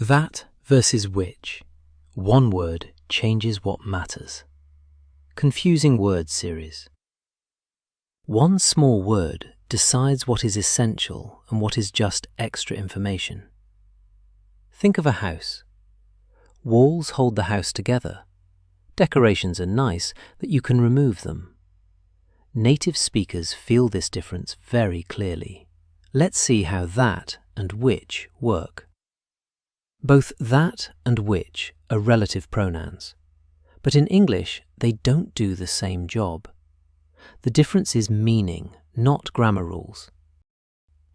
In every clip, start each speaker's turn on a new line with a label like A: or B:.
A: That versus which. One word changes what matters. Confusing words series. One small word decides what is essential and what is just extra information. Think of a house. Walls hold the house together. Decorations are nice, but you can remove them. Native speakers feel this difference very clearly. Let's see how that and which work. Both that and which are relative pronouns, but in English they don't do the same job. The difference is meaning, not grammar rules.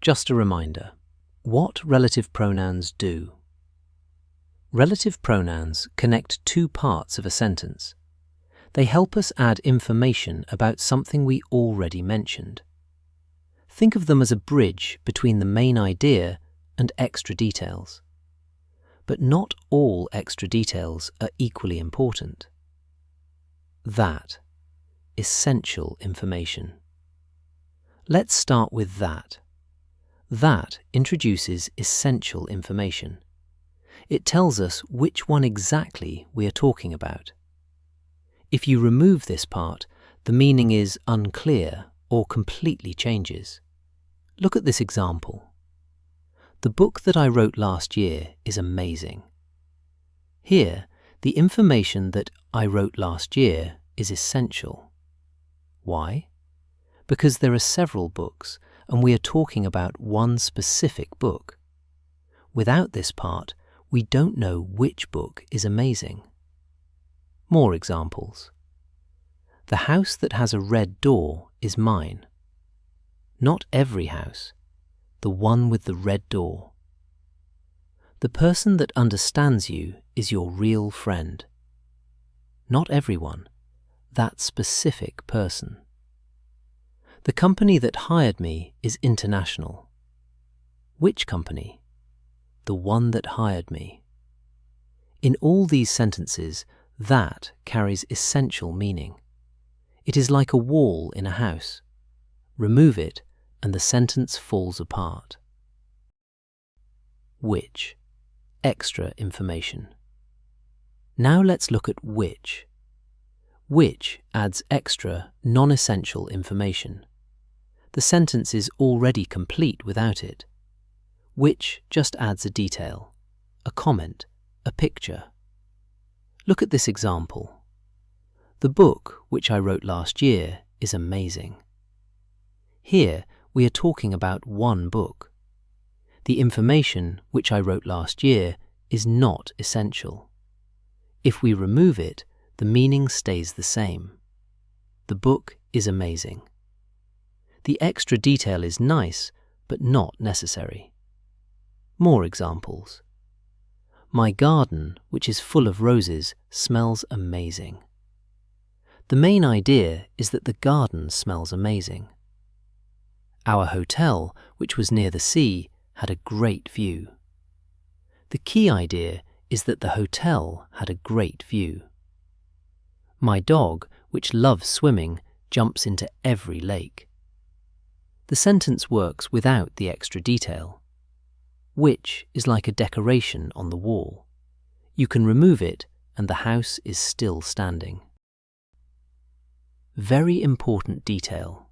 A: Just a reminder, what relative pronouns do. Relative pronouns connect two parts of a sentence. They help us add information about something we already mentioned. Think of them as a bridge between the main idea and extra details. But not all extra details are equally important. That. Essential information. Let's start with that. That introduces essential information. It tells us which one exactly we are talking about. If you remove this part, the meaning is unclear or completely changes. Look at this example. The book that I wrote last year is amazing. Here, the information that I wrote last year is essential. Why? Because there are several books and we are talking about one specific book. Without this part, we don't know which book is amazing. More examples. The house that has a red door is mine. Not every house, the one with the red door. The person that understands you is your real friend. Not everyone, that specific person. The company that hired me is international. Which company? The one that hired me. In all these sentences, that carries essential meaning. It is like a wall in a house. Remove it and the sentence falls apart. Which. Extra information. Now let's look at which. Which adds extra, non-essential information. The sentence is already complete without it. Which just adds a detail, a comment, a picture. Look at this example. The book, which I wrote last year, is amazing. Here, we are talking about one book. The information, which I wrote last year, is not essential. If we remove it, the meaning stays the same. The book is amazing. The extra detail is nice, but not necessary. More examples. My garden, which is full of roses, smells amazing. The main idea is that the garden smells amazing. Our hotel, which was near the sea, had a great view. The key idea is that the hotel had a great view. My dog, which loves swimming, jumps into every lake. The sentence works without the extra detail. Which is like a decoration on the wall. You can remove it and the house is still standing. Very important detail.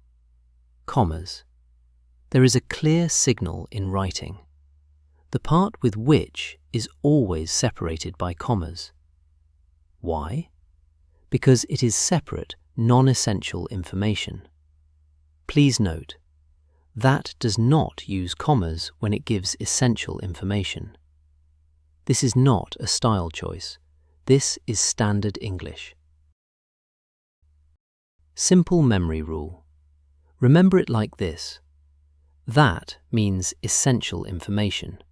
A: Commas. There is a clear signal in writing. The part with which is always separated by commas. Why? Because it is separate, non-essential information. Please note, that does not use commas when it gives essential information. This is not a style choice. This is standard English. Simple memory rule. Remember it like this. That means essential information.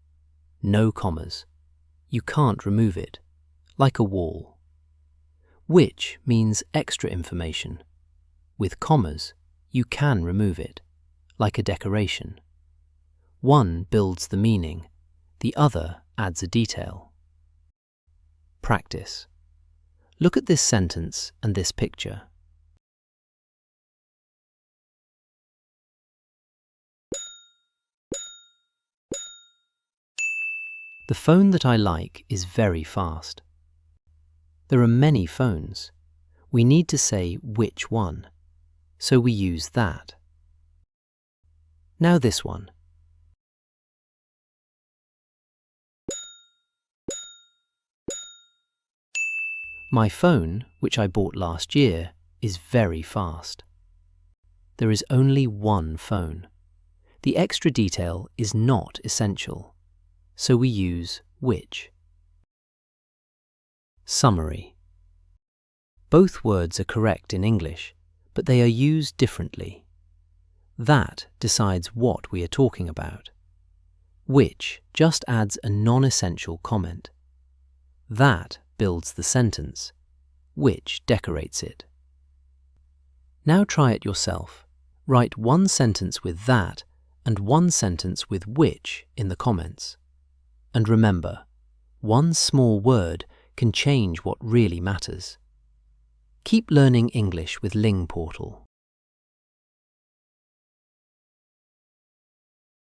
A: No commas. You can't remove it, like a wall. Which means extra information. With commas, you can remove it, like a decoration. One builds the meaning, the other adds a detail. Practice. Look at this sentence and this picture. The phone that I like is very fast. There are many phones. We need to say which one, so we use that. Now this one. My phone, which I bought last year, is very fast. There is only one phone. The extra detail is not essential, so we use which. Summary. Both words are correct in English, but they are used differently. That decides what we are talking about. Which just adds a non-essential comment. That builds the sentence. Which decorates it. Now try it yourself. Write one sentence with that and one sentence with which in the comments. And remember, one small word can change what really matters. Keep learning English with Lingportal.